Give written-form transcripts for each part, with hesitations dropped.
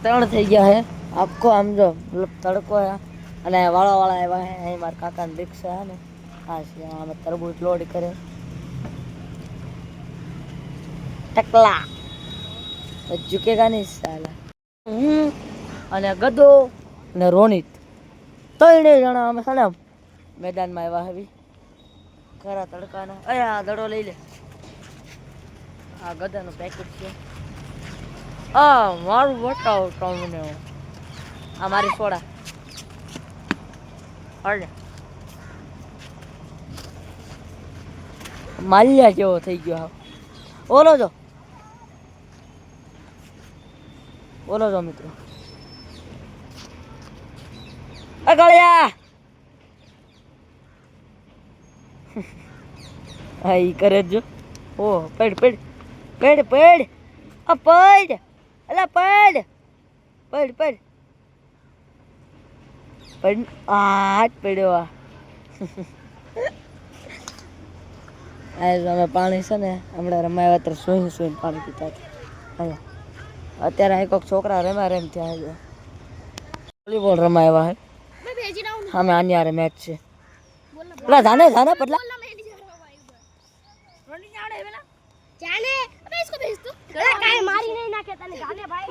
ત્રણ થઈ ગયા હે આખો આમ જો મતલબ તડકો હે અને વાળા આવ્યા હે અહીં મારા કાકાની રિક્ષા હે ને હા છે આમાં તરબૂચ લોડ કરે ટકલા ઝુકેગા નહીં સાલા અને ગદો અને રોનિત ત્રણેય જણા અમે છે ને મેદાનમાં આવ્યા હવી ખરા તડકાના આ દડો લઈ લે આ ગદાનું પેકેટ છે મારું બતાવો તમને આ મારી સોડા હળે માલિયા જેવો થઈ ગયો ઓલો જો મિત્રો ગળ્યા હા ઈ કરે જો ઓ પડ પડ પડ પડ આ પડ અલા પડ પડ પડ પડ આ પડ્યો આ અમે પાણી છે ને હમણાં રમાયા ત્યારે સુઈને પાણી પીતા હતા અત્યારે અહીં કોઈક છોકરા રમ ત્યાં વોલીબોલ રમાયા હે અમે આની યાર મેચ છે પેલા જાને પટલા जाने अबे इसको भेज तू काय मारी नहीं ना कहता ने जाने भाई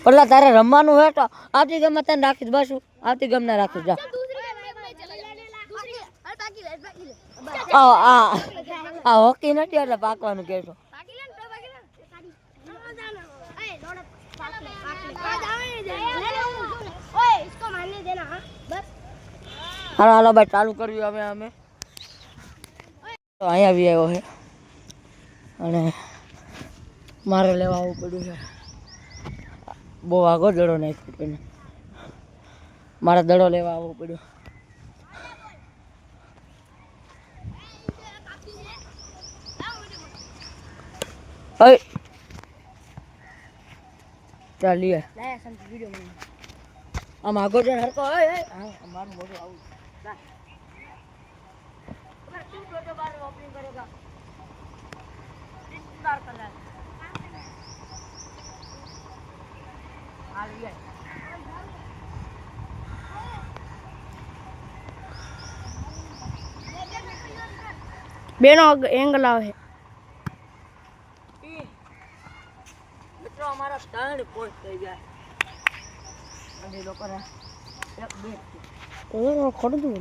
पटला तारे रमવાનું હે તો આવતી ગમ તને રાખી બસ આવતી ગમ ના રાખી જા આ હોકી નથી એટલે પાકવાનું કહેતો હાલો ભાઈ ચાલુ કર્યું હવે અમે તો અહીંયા આવી આવ્યો છે અને મારે લેવા આવવું પડ્યું છે બહુ આગો દડો નાખ્યો તેને મારે દડો લેવા આવવો પડ્યો ચાલીએ આમ આગો જણ હરકો મારું મોઢું આવું બેનો એંગલ આવે મિત્રો અમારા 3 પોઈન્ટ થઈ ગયા અને લોકોને એક બે ખોડું દઉં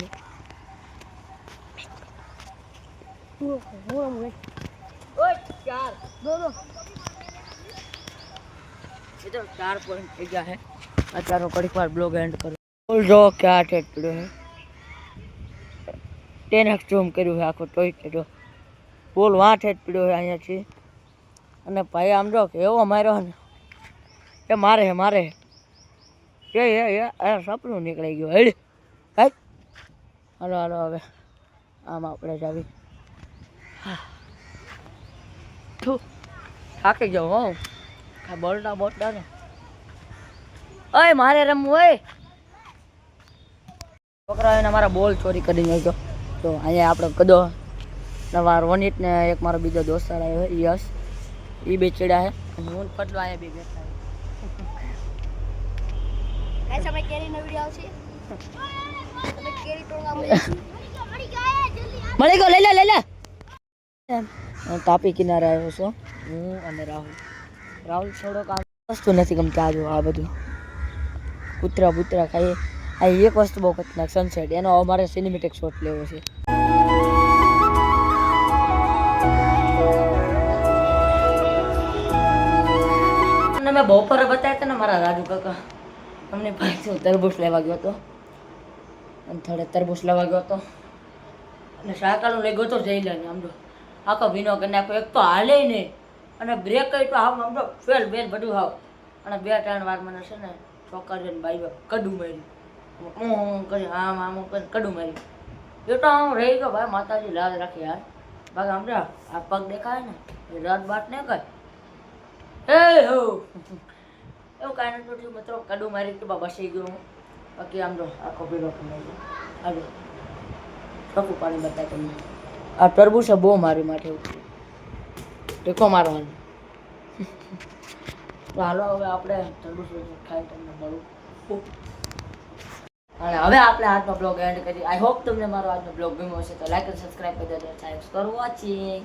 ચાર इधर 4 पॉइंट થઈ ગયા है અત્યારનો ઘડીક વાર બ્લોગ એન્ડ કરો બોલ જો ક્યાં ઠેઠ પડ્યો હે 10x ઝૂમ કર્યું છે આખો ટોય કર્યો બોલ વાં ઠેઠ પડ્યો છે અહીંયાથી અને ભાઈ આમ જો એવો માર્યો ને એ મારે એ સપનું નીકળી ગયું હેડ કાંઈક હાલો હવે આમ આપણે જ આવી થાકી જાઉં હો બોલતા ને ઓય મારે રમવું હોય છોકરાઓને મારા બોલ ચોરી કરી નાખ્યો તો અહીંયા આપણે કદો નવા રોનિત ને એક મારો બીજો દોસ્તાર આવ્યો યશ એ બે ચડ્યા છે અને હું પટલો અહીંયા બે બેઠા ऐसा मैं केरी નો વિડિયો આવશે તમે કેરી તોડવા મળી ગયો લઈ લે તાપી કિનારે આવ્યો છું હું અને રાહુલ થોડોક આ વસ્તુ નથી ગમતી આ જો આ બધું કૂતરા ખાઈએ આ એક વસ્તુ બહુ ખતરનાક સનસેટ એનો અમારે સિનેમેટિક શોટ લેવો છે અને મેં બપોરે બતાવ્યા હતા ને મારા રાજુ કાકા અમને ભાઈ તરબૂચ લેવા ગયો હતો અને થોડે તરબૂચ લેવા ગયો હતો અને સાયકલનું લઈ ગયો તો જઈ લે આમ તો આખો ભીનો કરી નાખો એક તો હાલે નહીં અને બ્રેક કરી તો આમ તો ફેલ બેન બધું હાવ અને 2-3 વાર મને છે ને છોકરીને બાઈ કડું માર્યું કરી આમ કરી કડું માર્યું એ તો આમ રહી ગયો ભાઈ માતાજી લાજ રાખી યાર બાકી આમ આ પગ દેખાય ને એ રાત બાટ નહીં કઈ હો એવું કાંઈ નથી થયું મિત્રો કડું મારી કે બસી ગયું બાકી આમ જો આખો ભીનો કરી નાખ્યો ચોખ્ખું પાણી બતાય તમને આ તરબૂચ બહુ મારી માટે ટેકો મારવાનું તો હાલો હવે આપણે તરબૂચ ખાઈ તમને મળું. અને હવે આપણે આજનો બ્લોગ એન્ડ કરીએ. આઈ હોપ તમને મારો આજનો બ્લોગ ગમ્યો હશે તો લાઈક અને સબસ્ક્રાઈબ કરી દેજો. Thanks for watching.